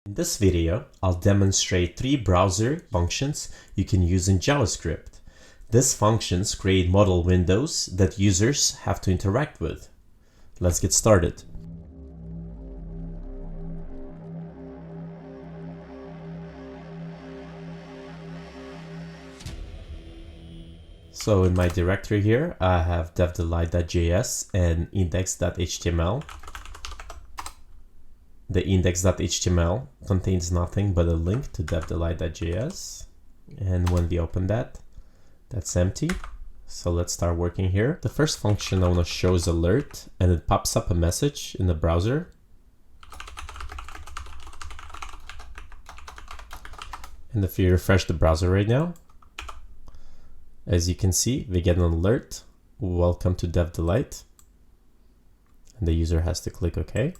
In this video, I'll demonstrate 3 browser functions you can use in JavaScript. These functions create modal windows that users have to interact with. Let's get started. So in my directory here, I have devdelight.js and index.html. The index.html contains nothing but a link to devdelight.js. And when we open that, that's empty. So let's start working here. The first function I want to show is alert, and it pops up a message in the browser. And if you refresh the browser right now, as you can see, we get an alert. Welcome to devdelight. And the user has to click OK.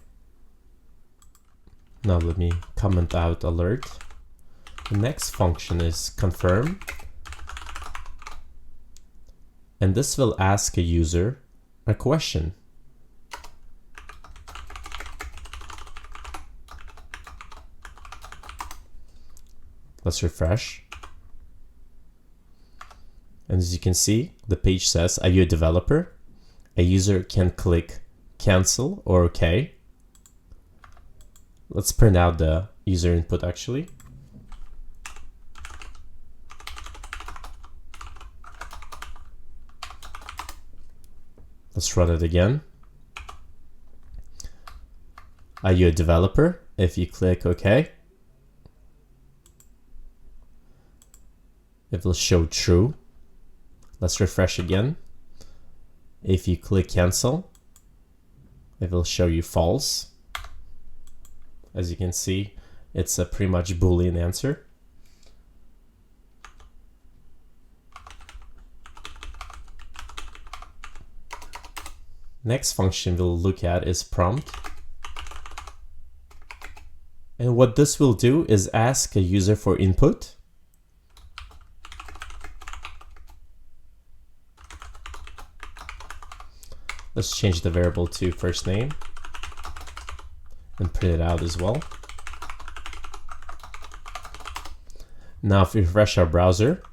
Now let me comment out alert. The next function is confirm. And this will ask a user a question. Let's refresh. And as you can see, the page says, are you a developer? A user can click cancel or OK. Let's print out the user input actually. Let's run it again. Are you a developer? If you click OK, it will show true. Let's refresh again. If you click cancel, it will show you false. As you can see, it's a pretty much Boolean answer. Next function we'll look at is prompt. And what this will do is ask a user for input. Let's change the variable to first name and print it out as well. Now if we refresh our browser,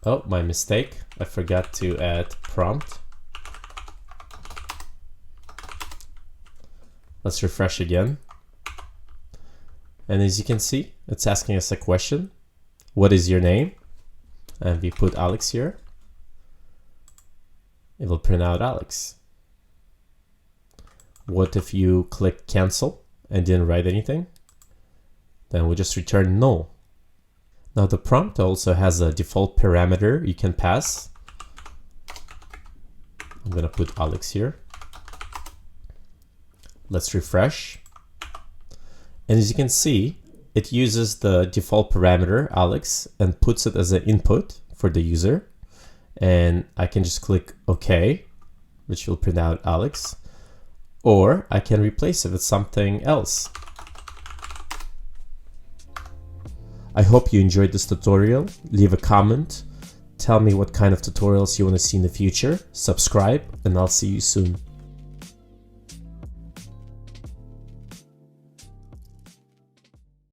oh, my mistake, I forgot to add prompt. Let's refresh again. And as you can see, it's asking us a question. What is your name? And we put Alex here. It will print out Alex. What if you click cancel and didn't write anything? Then we'll just return null. Now the prompt also has a default parameter you can pass. I'm gonna put Alex here. Let's refresh. And as you can see, it uses the default parameter Alex and puts it as an input for the user. And I can just click OK, which will print out Alex. Or I can replace it with something else. I hope you enjoyed this tutorial. Leave a comment. Tell me what kind of tutorials you want to see in the future. Subscribe, and I'll see you soon.